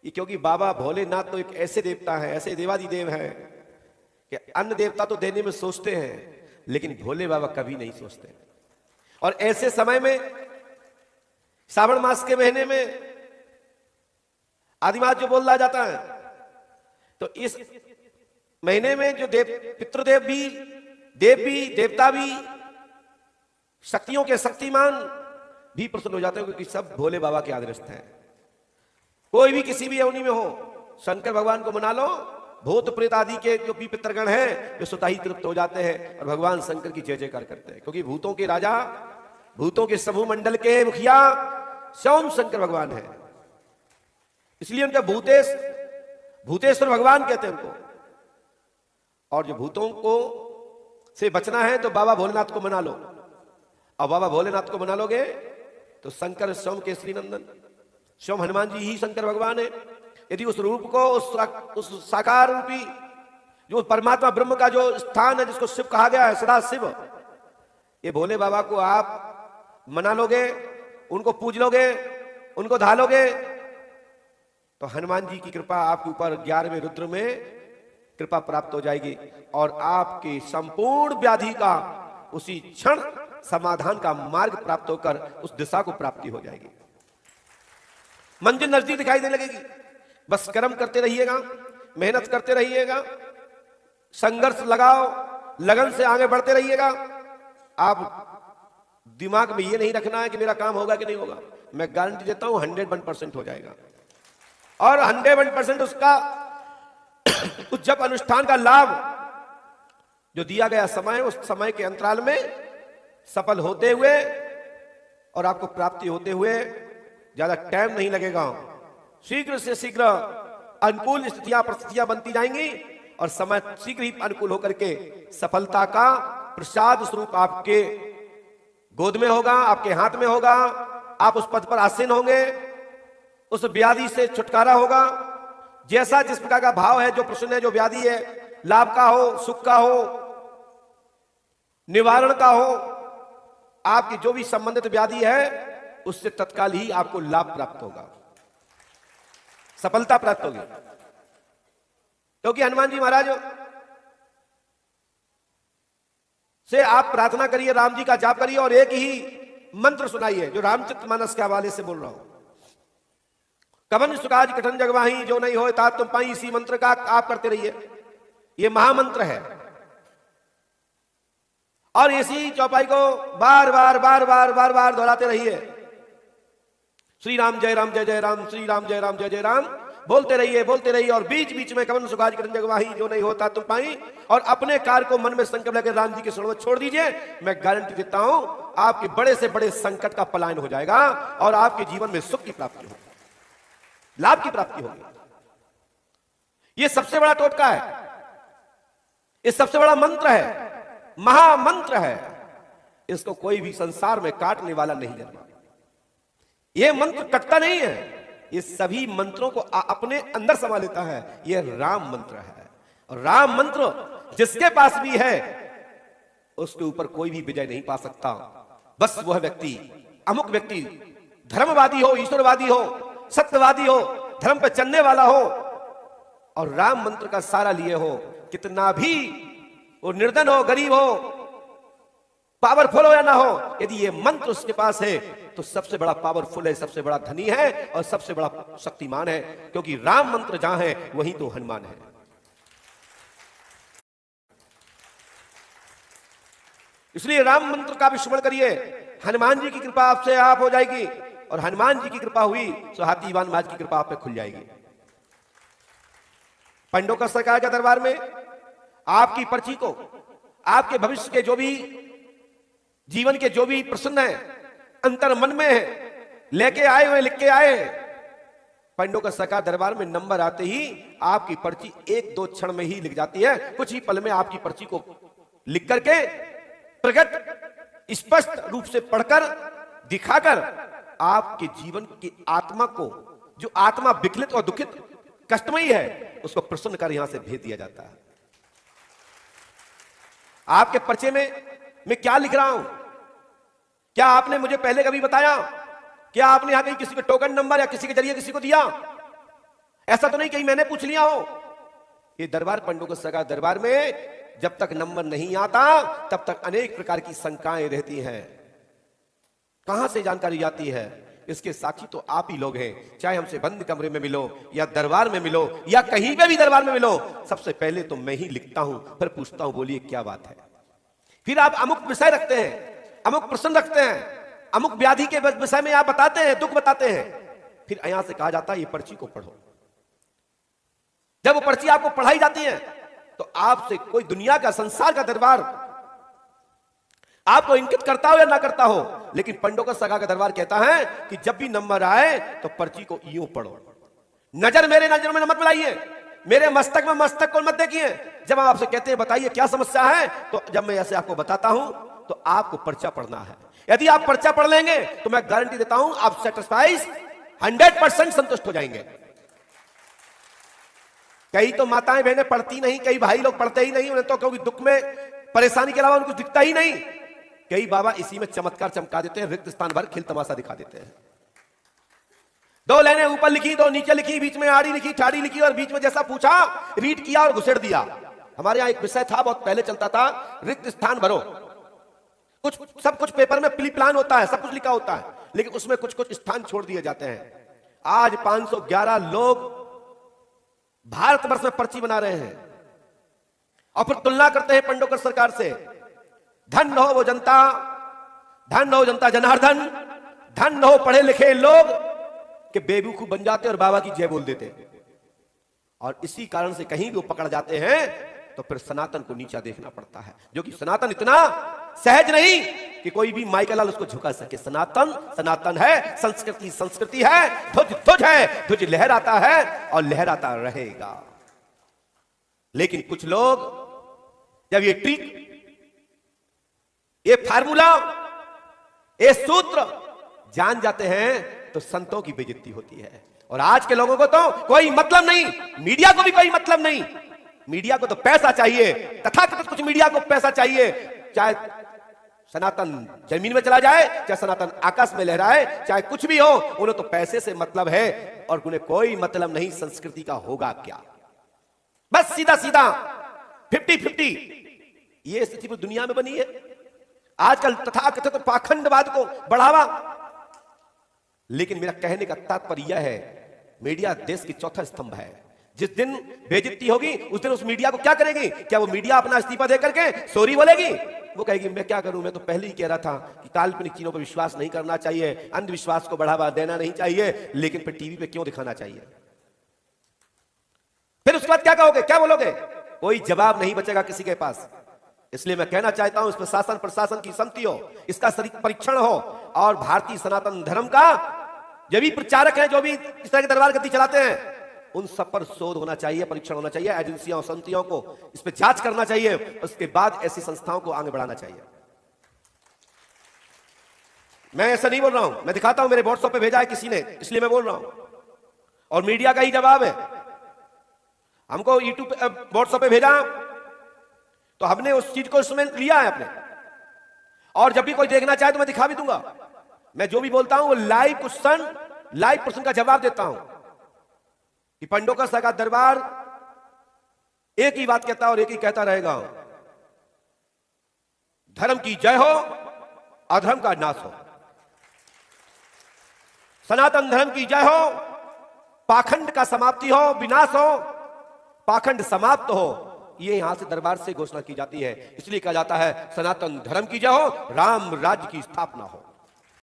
क्योंकि बाबा भोलेनाथ तो एक ऐसे देवता है, ऐसे देवादिदेव हैं कि अन्य देवता तो देने में सोचते हैं, लेकिन भोले बाबा कभी नहीं सोचते। और ऐसे समय में, श्रावण मास के महीने में आदिमास जो बोला जाता है, तो इस महीने में जो पितृदेव भी, देव भी, देवता भी, शक्तियों के शक्तिमान भी प्रसन्न हो जाते हैं, क्योंकि सब भोले बाबा के आदर्श हैं। कोई भी किसी भी योनि में हो, शंकर भगवान को मना लो, भूत प्रेत आदि के जो भी पितरगण हैं वे स्वतः ही तृप्त हो जाते हैं और भगवान शंकर की जय जयकार करते हैं, क्योंकि भूतों के राजा, भूतों के समूह मंडल के मुखिया स्वयं शंकर भगवान है। इसलिए उनका भूतेश्वर भगवान कहते हैं उनको। और जो भूतों को से बचना है तो बाबा भोलेनाथ को मना लो, और बाबा भोलेनाथ को मना लोगे तो शंकर स्वयं केसरी नंदन, स्वयं हनुमान जी ही शंकर भगवान है। यदि उस रूप को, उस साकार रूपी जो परमात्मा ब्रह्म का जो स्थान है, जिसको शिव कहा गया है, सदा शिव, ये भोले बाबा को आप मना लोगे, उनको पूज लोगे, उनको धालोगे, तो हनुमान जी की कृपा आपके ऊपर 11वें रुद्र में कृपा प्राप्त हो जाएगी और आपकी संपूर्ण व्याधि का उसी क्षण समाधान का मार्ग प्राप्त होकर उस दिशा को प्राप्ति हो जाएगी। मंजिल नजदीक दिखाई देने लगेगी। बस कर्म करते रहिएगा, मेहनत करते रहिएगा, संघर्ष लगाओ, लगन से आगे बढ़ते रहिएगा। आप दिमाग में ये नहीं रखना है कि मेरा काम होगा कि नहीं होगा। मैं गारंटी देता हूं 101% हो जाएगा। और 101% उसका उस जब अनुष्ठान का लाभ जो दिया गया समय, उस समय के अंतराल में सफल होते हुए और आपको प्राप्ति होते हुए ज्यादा टाइम नहीं लगेगा। शीघ्र से शीघ्र अनुकूल स्थितियां परिस्थितियां बनती जाएंगी और समय शीघ्र ही अनुकूल होकर के सफलता का प्रसाद स्वरूप आपके गोद में होगा, आपके हाथ में होगा। आप उस पद पर आसीन होंगे, उस व्याधि से छुटकारा होगा। जैसा जिस प्रकार का भाव है, जो प्रश्न है, जो व्याधि है, लाभ का हो, सुख का हो, निवारण का हो, आपकी जो भी संबंधित व्याधि है, उससे तत्काल ही आपको लाभ प्राप्त होगा, सफलता प्राप्त होगी। क्योंकि हनुमान जी महाराज से आप प्रार्थना करिए, राम जी का जाप करिए और एक ही मंत्र सुनाइए जो रामचरितमानस के हवाले से बोल रहा हूं। कवन सुकाज कठन जगवाही जो नहीं होए तात तुम पाई, इसी मंत्र का आप करते रहिए। यह महामंत्र है और इसी चौपाई को बार बार बार बार बार बार दोहराते रहिए। श्री राम जय राम जय जय राम, श्री राम जय राम जय जय राम बोलते रहिए और बीच बीच में कवन सुकाज कठन जगवाही जो नहीं होता तुम पाई, और अपने कार्य को मन में संकल्प लेकर राम जी के शरण में छोड़ दीजिए। मैं गारंटी देता हूं आपके बड़े से बड़े संकट का पलायन हो जाएगा और आपके जीवन में सुख की प्राप्ति होगी, लाभ की प्राप्ति होगी। यह सबसे बड़ा टोटका है, यह सबसे बड़ा मंत्र है, महामंत्र है। इसको कोई भी संसार में काटने वाला नहीं जन्मा। यह मंत्र कटता नहीं है, ये सभी मंत्रों को अपने अंदर समा लेता है। यह राम मंत्र है और राम मंत्र जिसके पास भी है उसके ऊपर कोई भी विजय नहीं पा सकता। बस वह व्यक्ति, अमुक व्यक्ति धर्मवादी हो, ईश्वरवादी हो, सत्यवादी हो, धर्म पर चलने वाला हो और राम मंत्र का सहारा लिए हो, कितना भी वो निर्धन हो, गरीब हो, पावरफुल हो या ना हो, यदि ये मंत्र उसके पास है तो सबसे बड़ा पावरफुल है, सबसे बड़ा धनी है और सबसे बड़ा शक्तिमान है। क्योंकि राम मंत्र जहां है वहीं तो हनुमान है। इसलिए राम मंत्र का भी स्मरण करिए। हनुमान जी की कृपा आपसे आप हो जाएगी और हनुमान जी की कृपा हुई तो हाथीवान महाराज की कृपा आप पे खुल जाएगी। पंडों का सरकार के दरबार में आपकी पर्ची को, आपके भविष्य के जो भी जीवन के जो भी प्रश्न है, अंतर मन में है, लेके आए हुए, लिख के आए। पंडों का सरकार दरबार में नंबर आते ही आपकी पर्ची 1-2 क्षण में ही लिख जाती है। कुछ ही पल में आपकी पर्ची को लिख करके प्रकट स्पष्ट रूप से पढ़कर दिखाकर आपके जीवन की आत्मा को, जो आत्मा विकलित और दुखित कष्टमयी है, उसको प्रसन्न कर यहां से भेज दिया जाता है। आपके पर्चे में मैं क्या लिख रहा हूं, क्या आपने मुझे पहले कभी बताया? क्या आपने यहां कहीं किसी को टोकन नंबर या किसी के जरिए किसी को दिया? ऐसा तो नहीं कहीं मैंने पूछ लिया हो। ये दरबार पंडों का दरबार में जब तक नंबर नहीं आता तब तक अनेक प्रकार की शंकाएं रहती हैं। कहां से जानकारी आती है? इसके साक्षी तो आप ही लोग हैं। चाहे हमसे बंद कमरे में मिलो या दरबार में मिलो या कहीं पे भी दरबार में मिलो, सबसे पहले तो मैं ही लिखता हूं, फिर पूछता हूं बोलिए क्या बात है। फिर आप अमुक विषय रखते हैं, अमुक प्रश्न रखते हैं, अमुक व्याधि के विषय में आप बताते हैं, दुख बताते हैं। फिर यहां से कहा जाता है ये पर्ची को पढ़ो। जब वो पर्ची आपको पढ़ाई जाती है तो आपसे कोई दुनिया का, संसार का दरबार आपको इंगित करता हो या ना करता हो, लेकिन पंडों का सगा का दरबार कहता है कि जब भी नंबर आए तो पर्ची को यूं पढ़ो। नजर मेरे नजर में मत मिलाइए, मेरे मस्तक में मस्तक को मत देखिए। जब हम आपसे कहते हैं बताइए क्या समस्या है, तो जब मैं ऐसे आपको बताता हूं तो आपको पर्चा पढ़ना है। यदि आप पर्चा पढ़ लेंगे तो मैं गारंटी देता हूं आप सेटिस्फाइड 100% संतुष्ट हो जाएंगे। कई तो माताएं बहनें पढ़ती नहीं, कई भाई लोग पढ़ते ही नहीं, उन्हें तो क्योंकि दुख में परेशानी के अलावा उनको दिखता ही नहीं। कई बाबा इसी में चमत्कार चमका देते हैं, रिक्त स्थान भर खिल तमाशा दिखा देते हैं। 2 लाइनें ऊपर लिखी, 2 नीचे लिखी, बीच में आड़ी लिखी, ठाड़ी लिखी और बीच में जैसा पूछा रीड किया और घुसेड़ दिया। हमारे यहां एक विषय था, बहुत पहले चलता था, रिक्त स्थान भरो। सब कुछ पेपर में प्री प्लान होता है, सब कुछ लिखा होता है, लेकिन उसमें कुछ कुछ स्थान छोड़ दिए जाते हैं। आज 511 लोग भारतवर्ष में पर्ची बना रहे हैं और फिर तुलना करते हैं पंडोकर सरकार से। धन हो वो जनता, धन हो जनता जनार्दन, धन हो पढ़े लिखे लोग कि बेवकूफ बन जाते और बाबा की जय बोल देते। और इसी कारण से कहीं भी वो पकड़ जाते हैं तो फिर सनातन को नीचा देखना पड़ता है, जो कि सनातन इतना सहज नहीं कि कोई भी माइका लाल उसको झुका सके। सनातन सनातन है, संस्कृति संस्कृति है, ध्वज ध्वज है, ध्वज लहराता है और लहराता रहेगा। लेकिन कुछ लोग जब ये ट्रिक, ये फार्मूला, ये सूत्र जान जाते हैं तो संतों की बेइज्जती होती है। और आज के लोगों को तो कोई मतलब नहीं, मीडिया को भी कोई मतलब नहीं। मीडिया को तो पैसा चाहिए, तथाकथित कुछ मीडिया को पैसा चाहिए। चाहे सनातन जमीन में चला जाए, चाहे सनातन आकाश में लहराए, चाहे कुछ भी हो, उन्हें तो पैसे से मतलब है और उन्हें कोई मतलब नहीं संस्कृति का होगा क्या। बस सीधा सीधा 50-50 ये स्थिति पूरी दुनिया में बनी है। आजकल तथाकथित तो पाखंडवाद को बढ़ावा। लेकिन मेरा कहने का तात्पर्य यह है, मीडिया देश की चौथा स्तंभ है। जिस दिन बेइज्जती होगी उस दिन उस मीडिया को क्या करेगी? क्या वो मीडिया अपना इस्तीफा दे करके सॉरी बोलेगी? वो कहेगी मैं क्या करूं, मैं तो पहले ही कह रहा था कि काल्पनिक चीजों पर विश्वास नहीं करना चाहिए, अंधविश्वास को बढ़ावा देना नहीं चाहिए, लेकिन फिर टीवी पे क्यों दिखाना चाहिए? फिर उसके बाद क्या कहोगे, क्या बोलोगे? कोई जवाब नहीं बचेगा किसी के पास। इसलिए मैं कहना चाहता हूं इसमें शासन प्रशासन की संमति हो, इसका परीक्षण हो और भारतीय सनातन धर्म का जो भी प्रचारक हैं, जो भी इस तरह के दरबार गद्दी चलाते हैं, उन सब पर शोध होना चाहिए, परीक्षण होना चाहिए। एजेंसियों और समितियों को इस पर जांच करना चाहिए, उसके बाद ऐसी संस्थाओं को आगे बढ़ाना चाहिए। मैं ऐसा नहीं बोल रहा हूं, मैं दिखाता हूं, मेरे व्हाट्सएप पे भेजा है किसी ने, इसलिए मैं बोल रहा हूं। और मीडिया का ही जवाब है। हमको यूट्यूब व्हाट्सएप पे भेजा तो हमने उस चीज को उसमें लिया है अपने, और जब भी कोई देखना चाहे तो मैं दिखा भी दूंगा। मैं जो भी बोलता हूं वो लाइव क्वेश्चन, लाइव प्रश्न का जवाब देता हूं कि पंडोकर साहब का दरबार एक ही बात कहता और एक ही कहता रहेगा, धर्म की जय हो, अधर्म का नाश हो। सनातन धर्म की जय हो, पाखंड का समाप्ति हो, विनाश हो, पाखंड समाप्त हो। ये यहां से दरबार से घोषणा की जाती है। इसलिए कहा जाता है सनातन धर्म की जय हो, राम राज्य की स्थापना हो।